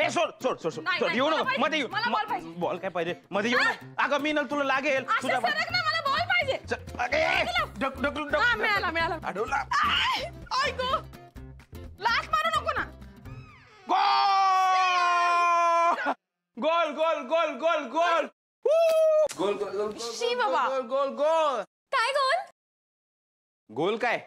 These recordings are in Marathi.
ए सोड सोड सोड सोड येऊ नको मध्ये येऊ बॉल काय पाहिजे मध्ये येऊ नको अगं मी तुला लागेल तुझ्या मला बॉल पाहिजे मिळाला मिळाला अडवला ऐकू लाथ मारू नको ना गोल गोल गोल गोल गोल गोल गोल गोल शी बाबा गोल गोल गोल काय गोल गोल काय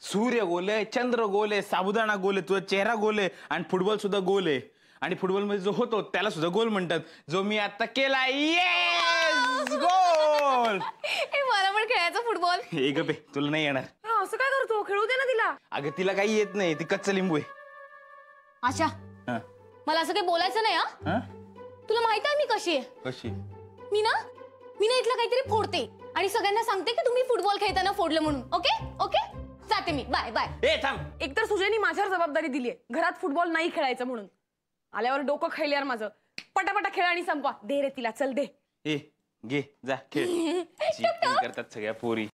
सूर्य गोल आहे चंद्र गोल आहे साबुदाणा गोल आहे तुझा चेहरा गोल आहे आणि फुटबॉल सुद्धा गोल आहे आणि फुटबॉल मध्ये जो होतो त्याला सुद्धा गोल म्हणतात जो मी आता केला येस गोल मला पण खेळायचं फुटबॉल हे गपे तुला नाही येणार असं काय करतो खेळू दे ना तिला अगं तिला काही येत नाही ती कच्चा लिंबू आहे अच्छा मला असं काही बोलायचं नाही हा तुला माहित आहे मी कशी आहे कशी मी ना इथलं काहीतरी फोडते आणि सगळ्यांना सांगते की तुम्ही फुटबॉल खेळताना फोडलं म्हणून ओके ओके जाते मी बाय बाय ए थांब एकतर सुजयनी माझ्यावर जबाबदारी दिली आहे घरात फुटबॉल नाही खेळायचं म्हणून आल्यावर डोकं खायले यार माझं पटापटा खेळ आणि संपवा दे रे तिला चल दे ए घे जा खेळ करतात सगळ्या पोरी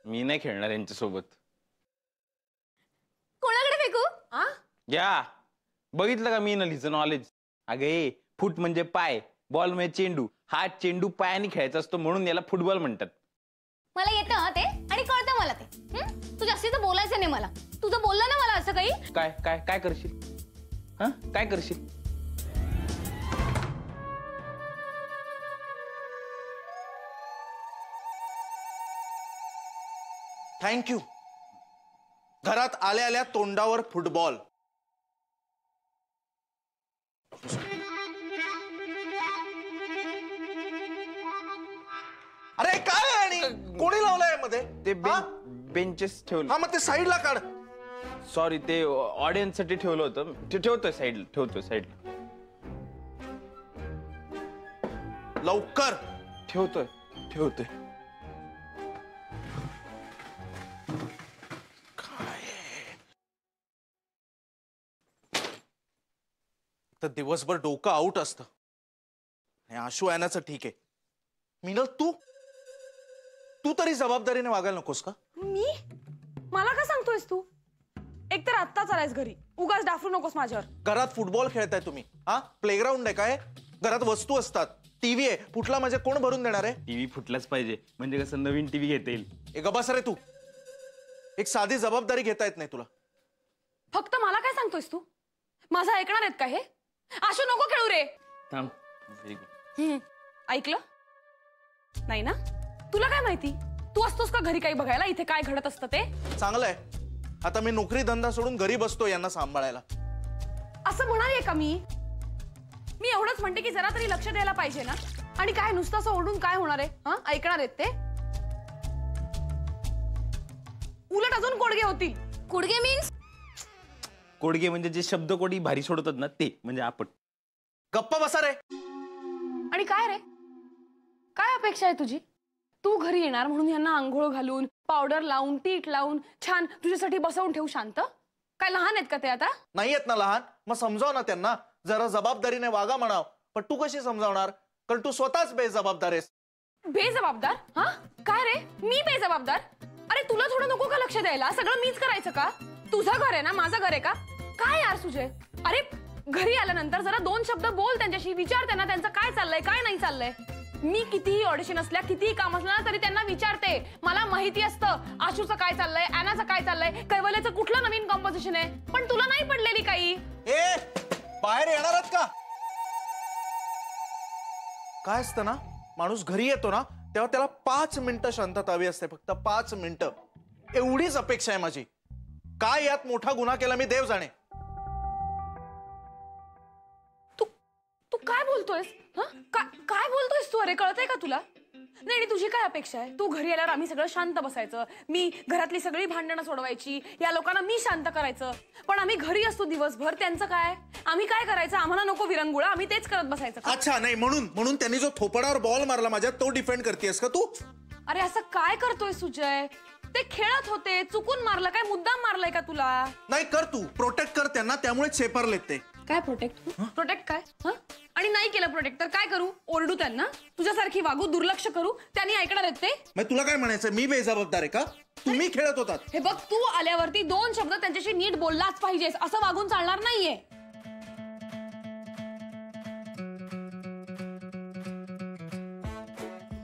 मी नाही खेळणार यांच्यासोबत कोणाकडे फेकू घ्या बघितलं का मी नलीचं नॉलेज अगे फुट म्हणजे पाय बॉल म्हणजे चेंडू हा चेंडू पायाने खेळायचा असतो म्हणून याला फुटबॉल म्हणतात मला येतं ते आणि कळतं मला ते तू जास्तीच बोलायचं नाही मला तुझं बोललं ना मला असं काही काय काय काय करशील काय करशील थँक्यू घरात आल्या आल्या तोंडावर फुटबॉल अरे काय आणि कोणी लावलंय मध्ये ते बेंचेस ठेवलं हा मग ते साईडला काढ सॉरी ते ऑडियन्स साठी ठेवलं होतं ते ठेवतोय साईडला ठेवतोय साईडला लवकर ठेवतोय ठेवतोय तर दिवसभर डोकं आउट असतं आणि आशू आणायचं ठीक आहे मीनल तू तरी जबाबदारीने वागायला नकोस का मी मला काय सांगतोयस तू एकतर आत्ताच आलायस घरी उगाच डाफरू नकोस माझ्यावर घरात फुटबॉल खेळताय तुम्ही हा प्लेग्राऊंड आहे काय घरात वस्तू असतात टीव्ही आहे फुटला म्हणजे कोण भरून देणार आहे टीव्ही फुटलाच पाहिजे म्हणजे कसं नवीन टीव्ही घेता येईल एक गबास रे तू एक साधी जबाबदारी घेता येत नाही तुला फक्त मला काय सांगतोयस तू माझं ऐकणार आहेत का हे आशू नको खेळू रे थांब ऐकलं नाही ना तुला काय माहिती तू असतोस का घरी काही बघायला इथे काय घडत असतं ते चांगलंय आता मी नोकरी धंदा सोडून घरी बसतो यांना सांभाळायला असं म्हणाले का मी एवढंच म्हणते की जरा तरी लक्ष द्यायला पाहिजे ना आणि काय नुसतं असं ओरडून काय होणार आहे ऐकणार आहेत ते उलट अजून कोडगे होतील कोडगे मीन्स कोडगे म्हणजे जे शब्द कोडी भारी सोडतात ना ते म्हणजे आपण गप्पा बसा रे आणि काय रे काय अपेक्षा आहे तुझी तू घरी येणार म्हणून यांना आंघोळ घालून पावडर लावून टीट लावून छान तुझ्यासाठी बसवून ठेवू शांत काय लहान आहेत का ते आता नाही आहेत ना लहान मग समजाव ना त्यांना जरा जबाबदारीने वागा म्हणाव पण तू कशी समजावणार कारण तू स्वतःच बेजबाबदार आहेस बेजबाबदार काय रे मी बेजबाबदार अरे तुला थोडं नको का लक्ष द्यायला सगळं मीच करायचं का तुझं घर आहे ना माझं घर आहे का काय यार सुजय अरे घरी आल्यानंतर जरा दोन शब्द बोल त्यांच्याशी विचार त्यांना त्यांचं काय चाललंय काय नाही चाललंय मी कितीही ऑडिशन असल्या कितीही काम असलं ना तरी त्यांना विचारते मला माहिती असतं आशूचं काय चाललंय ॲनाचं काय चाललंय कैवल्याचं कुठलं नवीन कॉम्पोजिशन आहे पण तुला नाही पडलेली काही ए बाहेर येणार आहात का काय असतं ना माणूस घरी येतो ना तेव्हा त्याला 5 मिनिटं शांतता हवी असते फक्त 5 मिनिटं एवढीच अपेक्षा आहे माझी काय यात मोठा गुन्हा केला मी देव जाणे तू काय बोलतोयस काय बोलतोयस तू अरे कळतंय का तुला नाही तुझी काय अपेक्षा आहे तू घरी आल्यावर आम्ही सगळं शांत बसायचं मी घरातली सगळी भांडणं सोडवायची या लोकांना मी शांत करायचं पण आम्ही घरी असतो दिवसभर त्यांचं काय आम्ही काय करायचं आम्हाला नको विरंगुळा आम्ही तेच करत बसायचं अच्छा नाही म्हणून त्यांनी जो थोपडावर बॉल मारला माझ्या तो डिफेंड करतेस का तू अरे असं काय करतोय सुजय ते खेळत होते चुकून मारलं काय मुद्दाम मारलाय का तुला नाही कर तू प्रोटेक्ट कर त्यांना त्यामुळे चेपरलेत ते काय प्रोटेक्ट काय आणि नाही केलं प्रोटेक्ट तर काय करू? ओरडू त्यांना? तुझ्यासारखी वागू, दुर्लक्ष करू? त्यांनी ऐकणार आहेत ते? मग तुला काय म्हणायचं, मी बेजबाबदार आहे का? तुम्ही खेळत होतात. हे बघ, तू आल्यावरती 2 शब्द त्यांच्याशी नीट बोललाच पाहिजेस. असं वागून चालणार नाहीये.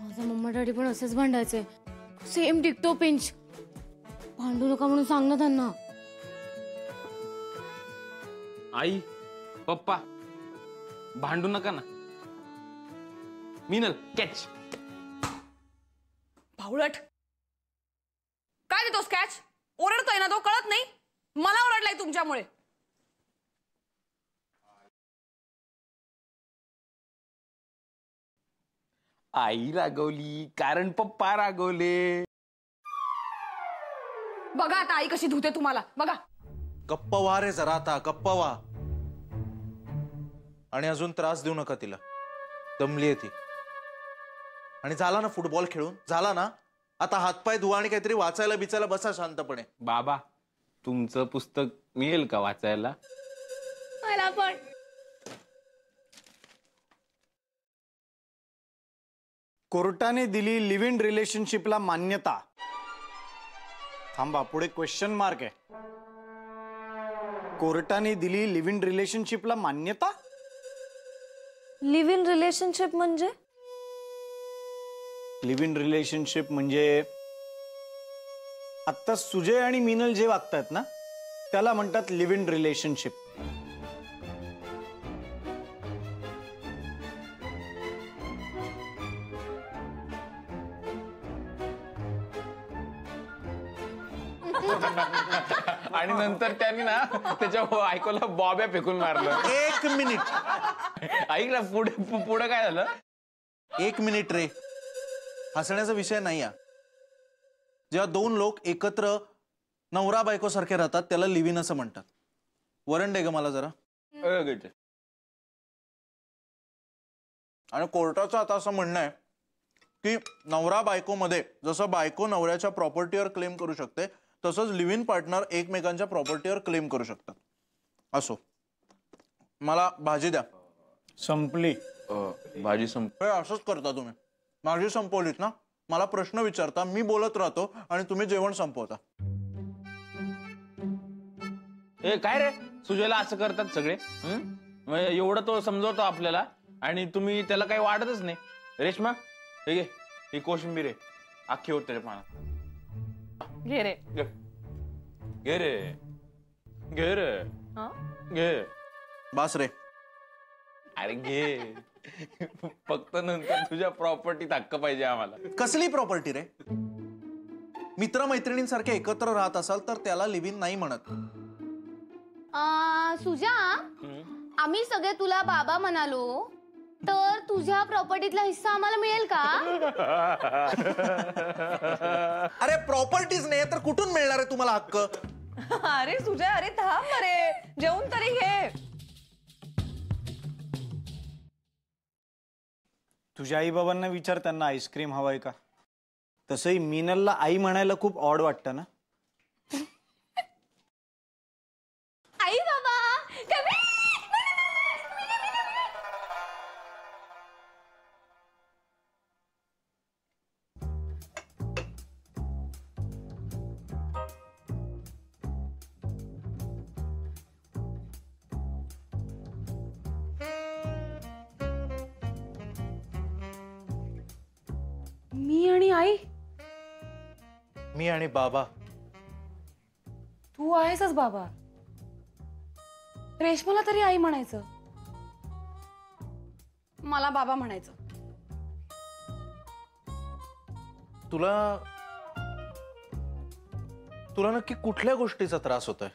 माझा मम्मा डॅडी पण असेच भांडायचे. Same टिकटो pinch. भांडू नका म्हणून सांग ना त्यांना. आई पप्पा भांडू नका ना. मीनल कॅच. भावळट, काय देतोस कॅच? ओरडतोय ना तो, कळत नाही? मला ओरडलाय तुमच्यामुळे. आई रागवली कारण पप्पा रागवले. बघा आता आई कशी धुते तुम्हाला. बघा. गप्प व्हा रे जरा, आता गप्प व्हा. आणि अजून त्रास देऊ नका तिला. दमली आहे ती. आणि झाला ना फुटबॉल खेळून, झाला ना. आता हातपाय धुवा आणि काहीतरी वाचायला बिचायला बसा शांतपणे. बाबा तुमचं पुस्तक मिळेल का वाचायला? मला पण. कोर्टाने दिली लिव्ह इन रिलेशनशिपला मान्यता. थांबा, पुढे क्वेश्चन मार्क आहे. कोर्टाने दिली लिव्ह इन रिलेशनशिपला मान्यता. लिव्ह इन रिलेशनशिप म्हणजे? लिव्ह इन रिलेशनशिप म्हणजे आता सुजय आणि मीनल जे वागतात ना त्याला म्हणतात लिव्ह इन रिलेशनशिप. आणि नंतर त्यांनी ना त्याच्या ऐकूला बॉब्या फेकून मारलं. 1 मिनिट. ऐक ना, पुढे पुढे काय झालं? 1 मिनिट रे. हसण्याचा विषय नाही हा. जेव्हा 2 लोक एकत्र नवरा बायको सारखे राहतात त्याला लिव्ह इन असं म्हणतात. वरण दे ग मला जरा. आणि कोर्टाचं आता असं म्हणणं आहे की नवरा बायको मध्ये जसं बायको नवऱ्याच्या प्रॉपर्टीवर क्लेम करू शकते तसंच लिव्ह इन पार्टनर एकमेकांच्या प्रॉपर्टीवर क्लेम करू शकतात. असो, मला भाजी द्या. संपली. भाजी असंच करता तुम्ही. भाजी संपवलीत ना, मला प्रश्न विचारता, मी बोलत राहतो आणि तुम्ही जेवण संपवता. ए काय रे, सुजयला असं करतात सगळे. एवढं तो समजवतो आपल्याला आणि तुम्ही त्याला काही वाटतच नाही. रेश्मा हे घे, ही कोशिंबीर आहे, अख्खी होते रे पाना. घे रे. घे रे, घे रे, घे. बास रे. अरे घे. फक्त नंतर तुझ्या प्रॉपर्टीत हक्क पाहिजे आम्हाला. कसली प्रॉपर्टी रे? मित्रमैत्रिणींसारखे एकत्र राहत असाल तर त्याला लिव्ह इन नाही म्हणत. सुजा, आम्ही सगळे तुला बाबा म्हणालो तर तुझ्या प्रॉपर्टीतला हिस्सा आम्हाला मिळेल का? अरे प्रॉपर्टीज नाही तर कुठून मिळणार आहे तुम्हाला हक्क? अरे सुजय, अरे थांब रे, जेवून तरी घे. तुझ्या आई बाबांना विचार, त्यांना आईस्क्रीम हवाय का? तसंही मीनलला आई म्हणायला खूप ऑड वाटतं ना. आई बाबा मी आणि आई. मी आणि बाबा. तू आहेसच बाबा. रेशमाला तरी आई म्हणायचं, मला बाबा म्हणायचं. तुला तुला नक्की कुठल्या गोष्टीचा त्रास होतोय?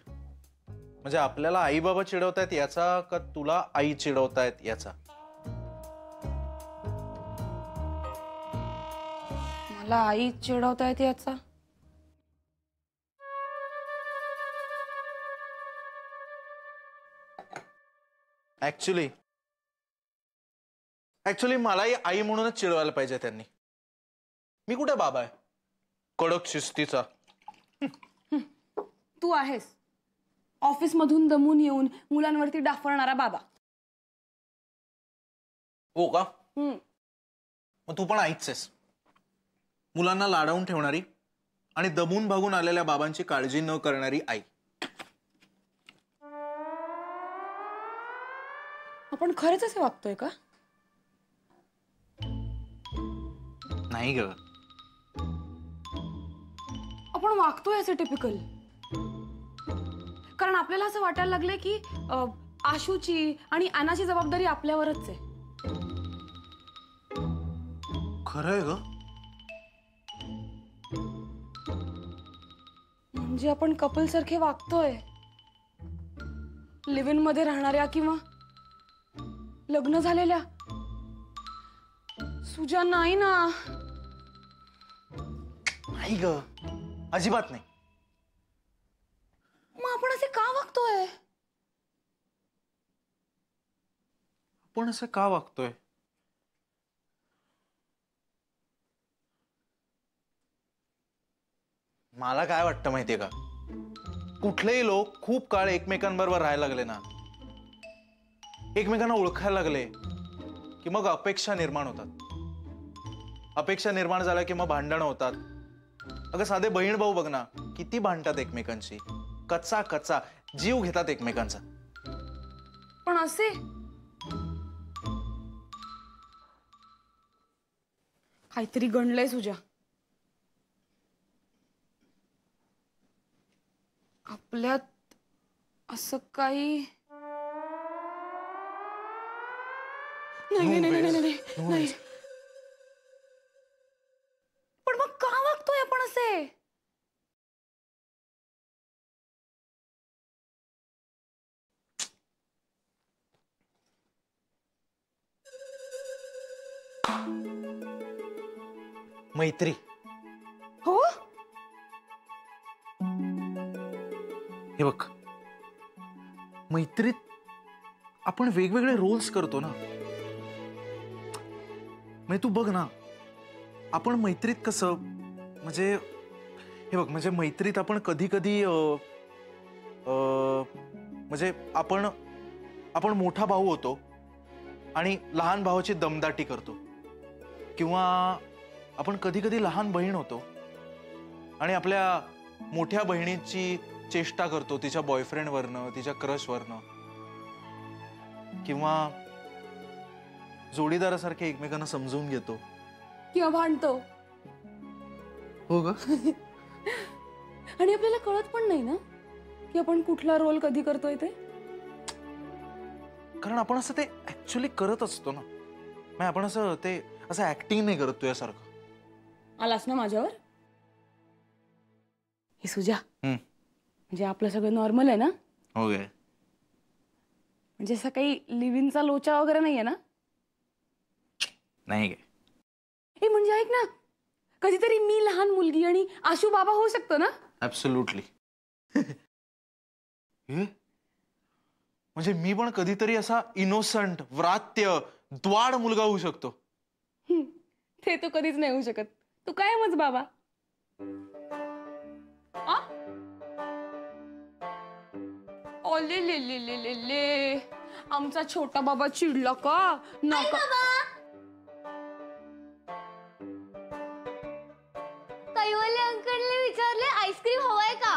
म्हणजे आपल्याला आई बाबा चिडवतायत याचा का तुला आई चिडवतायत याचा? मला आई चिडवता येते याचा. ऍक्च्युली मलाही आई म्हणूनच चिडवायला पाहिजे त्यांनी. मी कुठे बाबा आहे कडक शिस्तीचा? तू आहेस ऑफिस मधून दमून येऊन मुलांवरती डाफरणारा बाबा. हो का? हम्म. मग तू पण आईच आहेस. मुलांना लाडावून ठेवणारी आणि दमून भागून आलेल्या बाबांची काळजी न करणारी आई. आपण खरंच असं वागतोय का? नाही ग. आपण वागतोय असं टिपिकल. कारण आपल्याला असं वाटायला लागलंय की आशूची आणि अनाची जबाबदारी आपल्यावरच आहे. खरंय ग. म्हणजे आपण कपल सारखे वागतोय. लिव्ह इन मध्ये राहणाऱ्या किंवा लग्न झालेल्या. सुजा नाही ना. नाही ग, अजिबात नाही. मग आपण असे का वागतोय? आपण असं का वागतोय? मला काय वाटतं माहितीये का, कुठलेही लोक खूप काळ एकमेकांबरोबर राहायला लागले ना, एकमेकांना ओळखायला लागले की मग अपेक्षा निर्माण होतात. अपेक्षा निर्माण झाल्या की मग भांडणं होतात. अगं साधे बहीण भाऊ बघ ना, किती भांडतात एकमेकांशी. कच्चा कच्चा जीव घेतात एकमेकांचा. पण असे काहीतरी गणलंय सुजा. आपल्यात असं काही नाही. नाही. पण मग का वागतोय आपण असे? मैत्री. हो. हे बघ, मैत्रीत आपण वेगवेगळे रोल्स करतो ना. म्हणजे तू बघ ना, आपण मैत्रीत कसं, म्हणजे हे बघ, म्हणजे मैत्रीत आपण कधी कधी म्हणजे आपण मोठा भाऊ होतो आणि लहान भावाची दमदाटी करतो. किंवा आपण कधी कधी लहान बहीण होतो आणि आपल्या मोठ्या बहिणीची चेष्टा करतो तिच्या बॉयफ्रेंडवरनं, तिच्या क्रशवरनं. किंवा जोडीदारासारखे एकमेकांना समजून घेतो किंवा भांडतो. हो ग. आणि आपल्याला कळत पण नाही ना की आपण कुठला रोल कधी करतोय ते. कारण आपण असं ते ऍक्च्युअली करत असतो ना. म्हणजे आपण असं ऍक्टिंग नाही करत तुझ्यासारखं. आलास ना माझ्यावर. हे सुजा, म्हणजे आपलं सगळं नॉर्मल आहे ना? हो गे. म्हणजे असं काही लिव्ह इनचा लोचा वगैरे नाहीये ना? नाही गे. हे म्हणजे ऐक ना, कधीतरी मी लहान मुलगी आणि आशू बाबा होऊ शकतो ना? ऍब्सोल्युटली. म्हणजे मी पण कधीतरी असा इनोसंट, व्रात्य, द्वाड मुलगा होऊ शकतो. ते तू कधीच नाही होऊ शकत. तू कायमच बाबा. ओले ले ले ले ले ले, आमचा छोटा बाबा चिडला का? नका. कैवल्य अंकलने विचारले आईस्क्रीम हवाय का?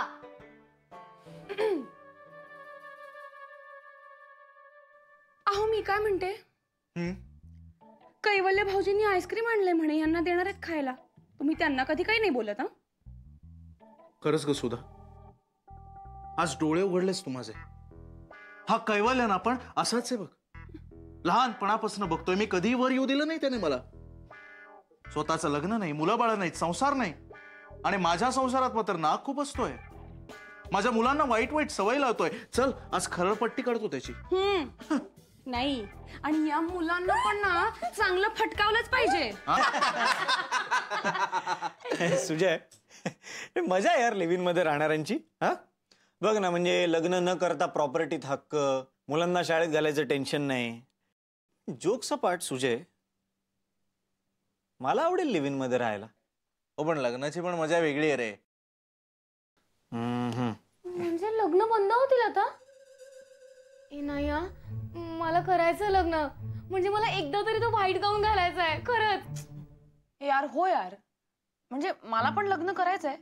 अहो मी काय म्हणते, कैवल्य भाऊजींनी आईस्क्रीम आणले म्हणे, यांना देणार आहेत खायला. तुम्ही त्यांना कधी काही नाही बोलत? हा, खरंच ग सुधा, आज डोळे उघडलेस तू माझे. हा कैवल्य ना पण असाच आहे बघ. लहानपणापासून बघतोय मी, कधी वर येऊ दिलं नाही त्याने मला. स्वतःचं लग्न नाही, मुलं बाळ नाहीत, संसार नाही. आणि माझ्या संसारात मात्र नाक खूप असतोय. माझ्या मुलांना वाईट वाईट सवय लावतोय. चल आज खरळपट्टी काढतो त्याची. नाही, आणि या मुलांना पण ना चांगलं फटकावलंच पाहिजे. सुजय, मजा आहे यार लिव्ह इन मध्ये राहणाऱ्यांची. हा बघ ना, म्हणजे लग्न न करता प्रॉपर्टीत हक्क, मुलांना शाळेत घालायचं टेन्शन नाही. जोक सपाट सुजय, मला आवडेल लिव्ह इन मध्ये राहायला. हो पण लग्नाची पण मजा वेगळी आहे रे. म्हणजे लग्न बंद होतील आता? ए नाही हा, मला करायचं लग्न. म्हणजे मला एकदा तरी तो व्हाईट गाऊन घालायचा आहे खरंच. यार हो यार, म्हणजे मला पण लग्न करायचंय,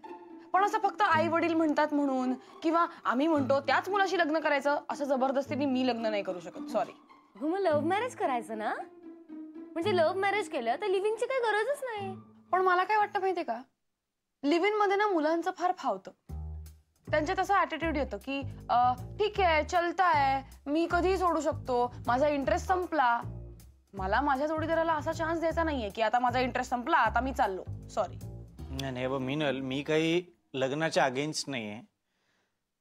पण असं फक्त आई वडील म्हणतात म्हणून किंवा आम्ही म्हणतो त्याच मुलाशी लग्न करायचं असं जबरदस्तीने मी लग्न नाही करू शकत. सॉरी. हो, मग लव्ह मॅरेज करायचं ना. म्हणजे लव्ह मॅरेज केलं तर लिव्हिंगची काही गरजच नाही. पण मला काय वाटतं माहितीये का, लिव्ह इन मध्ये ना मुलांचं फार फावतं. त्यांच्यात असं ऍटिट्यूड येतं की ठीक आहे, चलताय, मी कधीही सोडू शकतो, माझा इंटरेस्ट संपला. मला माझ्या जोडीदाराला असा चान्स द्यायचा नाहीये की आता माझा इंटरेस्ट संपला, आता मी चाललो. सॉरी. नाही बघ मिनल, मी काही लग्नाच्या अगेन्स्ट नाहीये,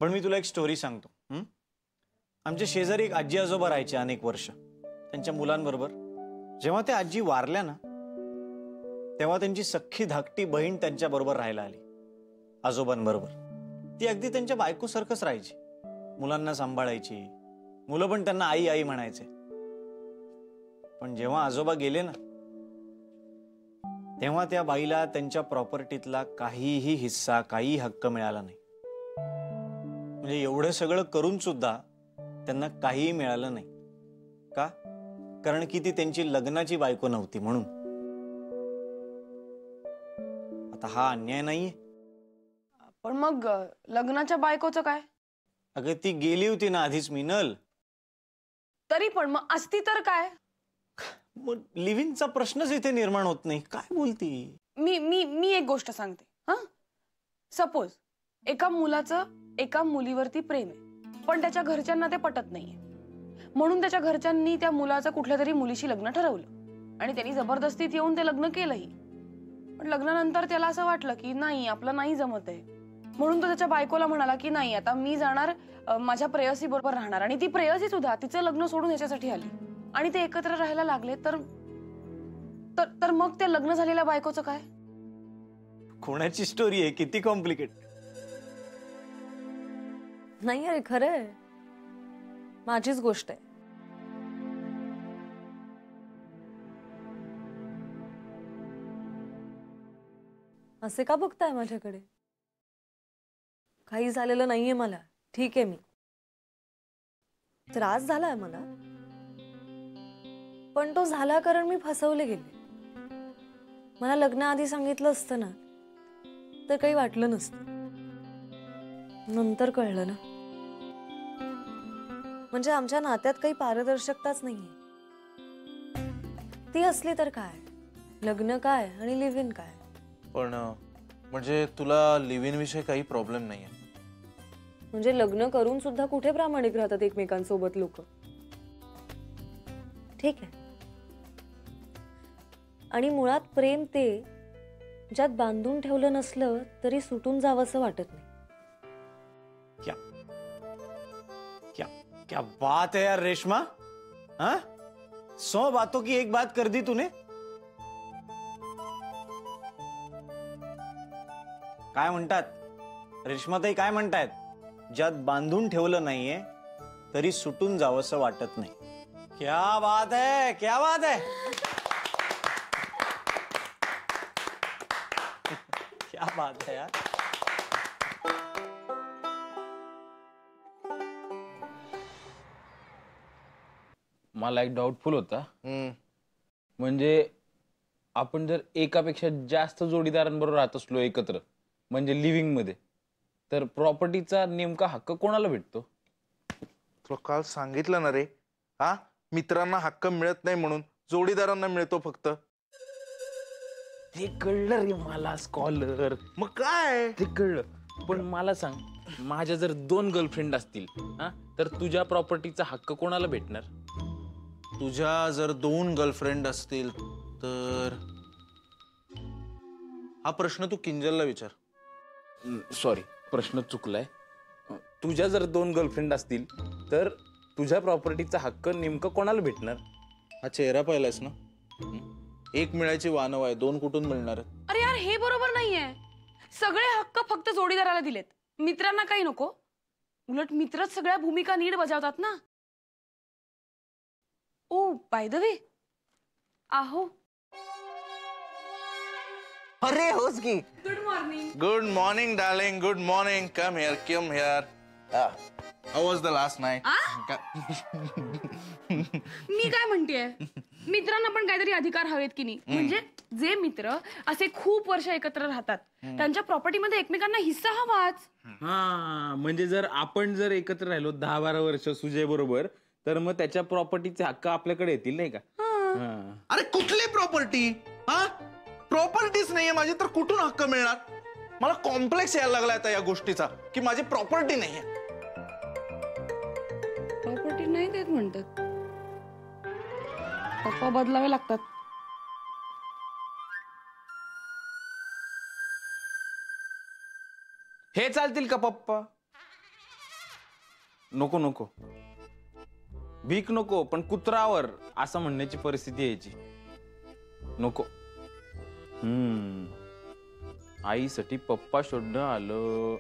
पण मी तुला एक स्टोरी सांगतो. आमच्या शेजारी एक आजी आजोबा राहायचे अनेक वर्ष त्यांच्या मुलांबरोबर. जेव्हा त्या आजी वारल्या ना, तेव्हा त्यांची सख्खी धाकटी बहीण त्यांच्या बरोबर राहायला आली आजोबांबरोबर. ती अगदी त्यांच्या बायकोसारखंच राहायची, मुलांना सांभाळायची, मुलं पण त्यांना आई आई म्हणायचे. पण जेव्हा आजोबा गेले ना, तेव्हा त्या बाईला त्यांच्या प्रॉपर्टीतला काहीही हिस्सा, काही हक्क मिळाला नाही. म्हणजे एवढं सगळं करून सुद्धा त्यांना काहीही मिळालं नाही. का? कारण की ती त्यांची लग्नाची बायको नव्हती म्हणून. आता हा अन्याय नाहीये? पण मग लग्नाच्या बायकोचं काय? अगं ती गेली होती ना आधीच मिनल. तरी पण मग असती तर काय? मग लिव्हिंगचा प्रश्नच इथे निर्माण होत नाही. काय बोलती? मी मी मी एक गोष्ट सांगते. हा, सपोज एका मुलाचं एका मुलीवरती प्रेम आहे, पण त्याच्या घरच्यांना ते पटत नाहीये, म्हणून त्याच्या घरच्यांनी त्या मुलाचं कुठल्या तरी मुलीशी लग्न ठरवलं आणि त्यांनी जबरदस्तीत येऊन ते लग्न केलंही. पण लग्नानंतर त्याला असं वाटलं की नाही, आपलं नाही जमत आहे, म्हणून तो त्याच्या बायकोला म्हणाला की नाही, आता मी जाणार, माझ्या प्रेयसी बरोबर राहणार. आणि ती प्रेयसी सुद्धा तिचं लग्न सोडून याच्यासाठी आली आणि ते एकत्र राहायला लागले. तर मग त्या लग्न झालेल्या बायकोचं काय? कोणाची स्टोरी आहे? किती कॉम्प्लिकेट. नाही अरे खरंय, माझीच गोष्ट आहे. असे का बघताय माझ्याकडे? काही झालेलं नाहीये मला. ठीक आहे, मी त्रास झालाय मला, पण तो झाला कारण मी फसवले गेले. मला लग्नाआधी सांगितलं असतं ना तर काही वाटलं नसतं. नंतर कळलं ना. म्हणजे आमच्या नात्यात काही पारदर्शकताच नाहीये. ती असली तर काय, लग्न काय आणि लिव्ह इन काय. पण म्हणजे तुला लिव्ह इन विषयी काही प्रॉब्लेम नाहीये? म्हणजे लग्न करून सुद्धा कुठे प्रामाणिक राहतात एकमेकांसोबत लोक. ठीक आहे. आणि मुळात प्रेम ते ज्यात बांधून ठेवलं नसलं तरी सुटून जावंसं वाटत नाही. क्या क्या क्या बात है यार रेशमा. हाँ, 100 बातों की एक बात कर दी तूने. काय म्हणतात रेश्माताई, काय म्हणतायत? ज्यात बांधून ठेवलं नाहीये तरी सुटून जावंसं वाटत नाही. क्या बात है, क्या बात है. क्या बात है यार. मला एक डाऊटफुल होता. म्हणजे आपण जर एकापेक्षा जास्त जोडीदारांबरोबर राहत असलो एकत्र, म्हणजे लिव्हिंग मध्ये, तर प्रॉपर्टीचा नेमका हक्क कोणाला भेटतो? तुला काल सांगितलं ना रे, हा, मित्रांना हक्क मिळत नाही म्हणून जोडीदारांना मिळतो फक्त. ते कळलं रे मला स्कॉलर. मग काय ते कळलं, पण मला सांग, माझ्या जर 2 गर्लफ्रेंड असतील, हा, तर तुझ्या प्रॉपर्टीचा हक्क कोणाला भेटणार? तुझ्या जर 2 गर्लफ्रेंड असतील तर हा प्रश्न तू किंजलला विचार. सॉरी, प्रश्न चुकलाय. तुझ्या जर 2 गर्लफ्रेंड असतील तर तुझ्या प्रॉपर्टीचा हक्क नेमकं कोणाला भेटणार? हा चेहरा पाहिलास ना, एक मिळायची वानव आहे, 2 कुठून मिळणार? अरे यार, हे बरोबर नाहीये. सगळे हक्क फक्त जोडीदाराला दिलेत, मित्रांना काही नको. उलट मित्रच सगळ्या भूमिका नीट बजावतात ना. ओ बाय द वे, आहो. अरे होच की. Good morning. Good morning darling, good morning. Come here, come here. How was the last night? मी काय म्हणतेय, मित्रांना पण काहीतरी अधिकार हवेत की नाही? म्हणजे जे मित्र असे खूप वर्ष एकत्र राहतात त्यांच्या प्रॉपर्टीमध्ये एकमेकांना हिस्सा हवाच. हा, म्हणजे जर आपण जर एकत्र राहिलो 10-12 वर्ष सुजय बरोबर, तर मग त्याच्या प्रॉपर्टीचे हक्क आपल्याकडे येतील नाही का? हा. अरे कुठली प्रॉपर्टी? हा, प्रॉपर्टीच नाहीये माझी तर कुठून हक्क मिळणार? मला कॉम्प्लेक्स यायला लागला आता या गोष्टीचा की माझी प्रॉपर्टी नाहीये. प्रॉपर्टी नाही देत म्हणतात. पप्पा बदलावे लागतात. हे चालतील का पप्पा? नको नको, भीक नको, पण कुत्रावर असं म्हणण्याची परिस्थिती यायची. नको. आईसाठी पप्पा शोधणं आलं.